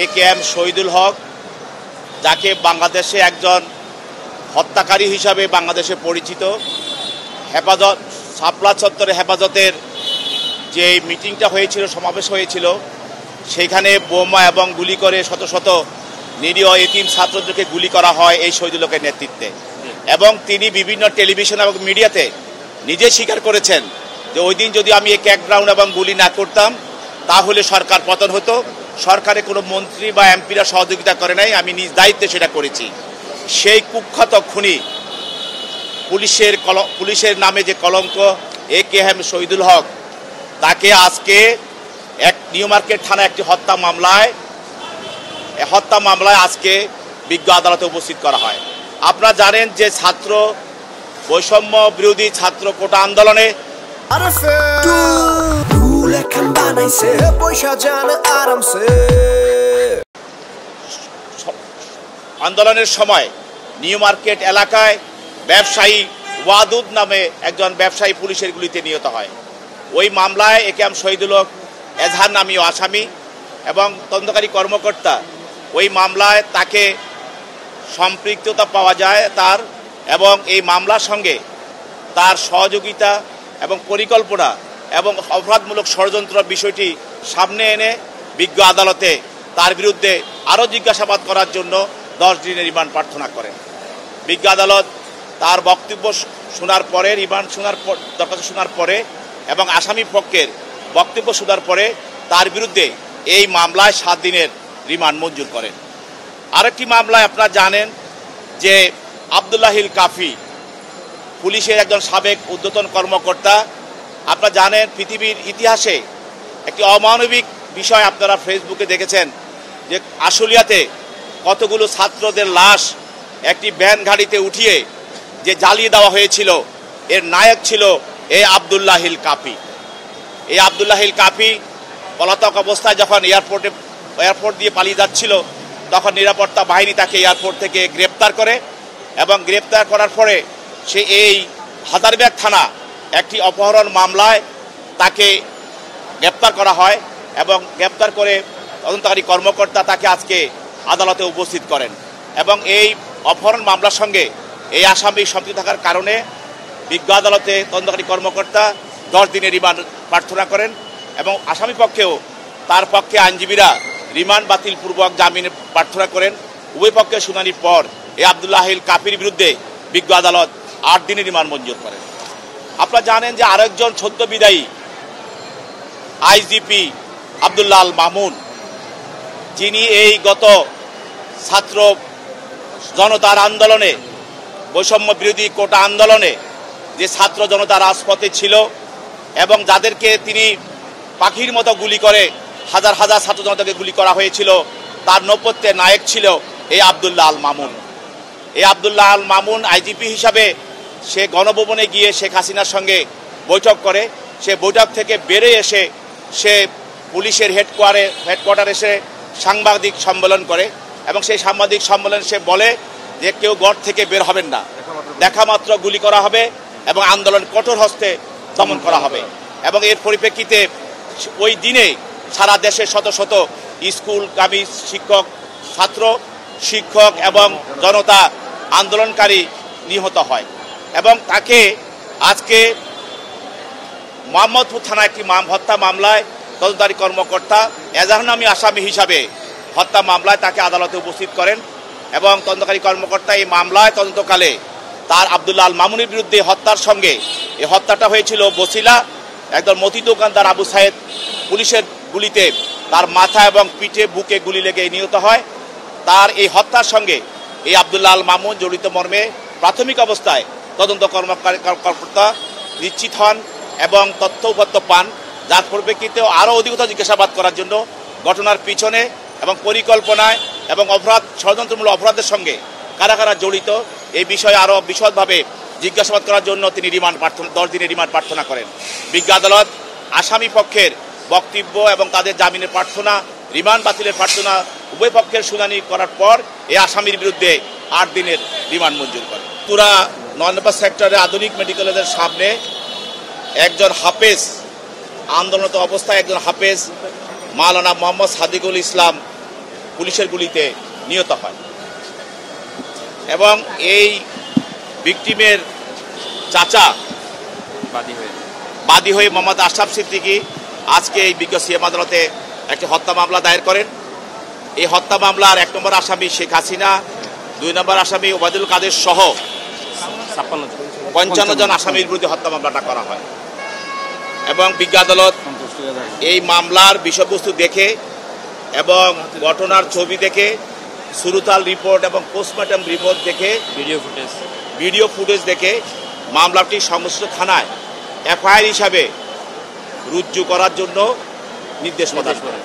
AKM Shahidul হক, যাকে বাংলাদেশে একজন হত্যাকারী হিসাবে বাংলাদেশে পরিচিত, হেফাজত শাপলা চত্বরে হেফাজতের যে মিটিংটা হয়েছিল, সমাবেশ হয়েছিল, সেইখানে বোমা এবং গুলি করে শত শত নিরীহ এতিম ছাত্রদেরকে গুলি করা হয় এই শহীদুল হকের নেতৃত্বে। এবং তিনি বিভিন্ন টেলিভিশন এবং মিডিয়াতে নিজে স্বীকার করেছেন যে ওই দিন যদি আমি এই ক্র্যাকডাউন এবং গুলি না করতাম তাহলে সরকার পতন হতো। সরকারে কোনো মন্ত্রী বা এমপিরা সহযোগিতা করে নাই, আমি নিজ দায়িত্বে সেটা করেছি। সেই কুখ্যাত খুনি পুলিশের নামে যে কলঙ্ক একেএম শহীদুল হক, তাকে আজকে নিউ মার্কেট থানা একটি হত্যা মামলায় আজকে বিজ্ঞ আদালতে উপস্থিত করা হয়। আপনারা জানেন যে ছাত্র বৈষম্য বিরোধী ছাত্র কোটা আন্দোলনে আন্দোলনের সময় নিউ মার্কেট এলাকায় ব্যবসায়ী ওয়াদুদ নামে একজন ব্যবসায়ী পুলিশের গুলিতে নিহত হয়। ওই মামলায় একেএম শহীদুল হক এজাহার নামীয় আসামি এবং তদন্তকারী কর্মকর্তা। ওই মামলায় তাকে সম্পৃক্ততা পাওয়া যায় তার, এবং এই মামলার সঙ্গে তার সহযোগিতা এবং পরিকল্পনা এবং অপরাধমূলক ষড়যন্ত্র বিষয়টি সামনে এনে বিজ্ঞ আদালতে তার বিরুদ্ধে আরও জিজ্ঞাসাবাদ করার জন্য 10 দিনের রিমান্ড প্রার্থনা করেন। বিজ্ঞ আদালত তার বক্তব্য শোনার পরে, দরখাস্ত শোনার পরে এবং আসামি পক্ষের বক্তব্য শোনার পরে তার বিরুদ্ধে এই মামলায় 7 দিনের রিমান্ড মঞ্জুর করেন। আরেকটি মামলায় আপনারা জানেন যে আব্দুল্লাহিল কাফি পুলিশের একজন সাবেক ঊর্ধ্বতন কর্মকর্তা। আপনারা জানেন পৃথিবীর ইতিহাসে একটি অমানবিক বিষয় আপনারা ফেসবুকে দেখেছেন যে আশুলিয়াতে কতগুলো ছাত্রদের লাশ একটি ভ্যান গাড়িতে উঠিয়ে যে জ্বালিয়ে দেওয়া হয়েছিল, এর নায়ক ছিল এই আব্দুল্লাহিল কাফি। এই আব্দুল্লাহিল কাফি পলাতক অবস্থায় যখন এয়ারপোর্ট দিয়ে পালিয়ে যাচ্ছিল, তখন নিরাপত্তা বাহিনী তাকে এয়ারপোর্ট থেকে গ্রেপ্তার করে এবং গ্রেপ্তার করার পরে সে এই হাজারীবাগ থানা একটি অপহরণ মামলায় তাকে গ্রেপ্তার করা হয় এবং গ্রেপ্তার করে তদন্তকারী কর্মকর্তা তাকে আজকে আদালতে উপস্থিত করেন। এবং এই অপহরণ মামলার সঙ্গে এই আসামি সম্পৃক্ত থাকার কারণে বিজ্ঞ আদালতে তদন্তকারী কর্মকর্তা 10 দিনের রিমান্ড প্রার্থনা করেন এবং আসামি পক্ষেও তার পক্ষে আইনজীবীরা রিমান্ড বাতিলপূর্বক জামিন প্রার্থনা করেন। উভয় পক্ষের শুনানির পর এই আব্দুল্লাহিল কাফির বিরুদ্ধে বিজ্ঞ আদালত 8 দিনের রিমান্ড মঞ্জুর করেন। আপনারা জানেন যে আরেকজন সদ্য বিদায়ী আইজিপি আব্দুল্লাহ আল মামুন, যিনি এই গত ছাত্র জনতার আন্দোলনে, বৈষম্য বিরোধী কোটা আন্দোলনে যে ছাত্র জনতা রাজপথে ছিল এবং যাদেরকে তিনি পাখির মতো গুলি করে হাজার হাজার ছাত্র জনতাকে গুলি করা হয়েছিল, তার নেপথ্যে নায়ক ছিল এই আব্দুল্লাহ আল মামুন। এই আব্দুল্লাহ আল মামুন আইজিপি হিসাবে সে গণভবনে গিয়ে শেখ হাসিনার সঙ্গে বৈঠক করে। সে বৈঠক থেকে বেরিয়ে এসে সে পুলিশের হেডকোয়ার্টারে এসে সাংবাদিক সম্মেলন করে এবং সেই সাংবাদিক সম্মেলনে সে বলে যে কেউ ঘর থেকে বের হবেন না, দেখা মাত্র গুলি করা হবে এবং আন্দোলন কঠোর হস্তে দমন করা হবে। এবং এর পরিপ্রেক্ষিতে ওই দিনে সারা দেশে শত শত স্কুলগামী ছাত্র শিক্ষক এবং জনতা আন্দোলনকারী নিহত হয় এবং তাকে আজকে মোহাম্মদপুর থানা একটি হত্যা মামলায় তদন্তকারী কর্মকর্তা এজাহারনামী আসামি হিসাবে হত্যা মামলায় তাকে আদালতে উপস্থিত করেন এবং তদন্তকারী কর্মকর্তা এই মামলায় তদন্তকালে তার আব্দুল্লাহ আল মামুনের বিরুদ্ধে হত্যার সঙ্গে এই হত্যাটা হয়েছিল বসিলা, একদল মতি দোকানদার আবু সাইদ পুলিশের গুলিতে তার মাথা এবং পিঠে বুকে গুলি লেগে নিহত হয়। তার এই হত্যার সঙ্গে এই আব্দুল্লাহ আল মামুন জড়িত মর্মে প্রাথমিক অবস্থায় তদন্ত কর্মকর্তা নিশ্চিত হন এবং তথ্য পান, যার পরিপ্রেক্ষিতেও আরও অধিকতর জিজ্ঞাসাবাদ করার জন্য ঘটনার পিছনে এবং পরিকল্পনায় এবং ষড়যন্ত্রমূলক অপরাধের সঙ্গে কারা কারা জড়িত এই বিষয়ে আরও বিশদভাবে জিজ্ঞাসাবাদ করার জন্য তিনি 10 দিনের রিমান্ড প্রার্থনা করেন। বিজ্ঞ আদালত আসামি পক্ষের বক্তব্য এবং তাদের জামিনের প্রার্থনা, রিমান্ড বাতিলের প্রার্থনা উভয় পক্ষের শুনানি করার পর এই আসামির বিরুদ্ধে 8 দিনের রিমান্ড মঞ্জুর করে। পুরা 9 নম্বর সেক্টরে আধুনিক মেডিকেল কলেজের সামনে একজন হাফেজ, আন্দোলনরত অবস্থায় একজন হাফেজ মাওলানা মোহাম্মদ সাদিকুল ইসলাম পুলিশের গুলিতে নিহত হয়। এবং এই ভিকটিমের চাচা বাদী হয়ে মোহাম্মদ আশরাফ সিদ্দিকী আজকে এই বিজ্ঞ সিএম আদালতে একটি হত্যা মামলা দায়ের করেন। এই হত্যা মামলার 1 নম্বর আসামি শেখ হাসিনা, 2 নম্বর আসামি ওবায়দুল কাদের সহ 55 জন আসামির বিরুদ্ধে হত্যা মামলাটা করা হয়। এবং বিজ্ঞ আদালত এই মামলার বিষয়বস্তু দেখে এবং ঘটনার ছবি দেখে, সুরতাল রিপোর্ট এবং পোস্টমর্টম রিপোর্ট দেখে, ভিডিও ফুটেজ দেখে মামলাটি সংশ্লিষ্ট থানায় এফআইআর হিসাবে রুজু করার জন্য নির্দেশ প্রদান করে।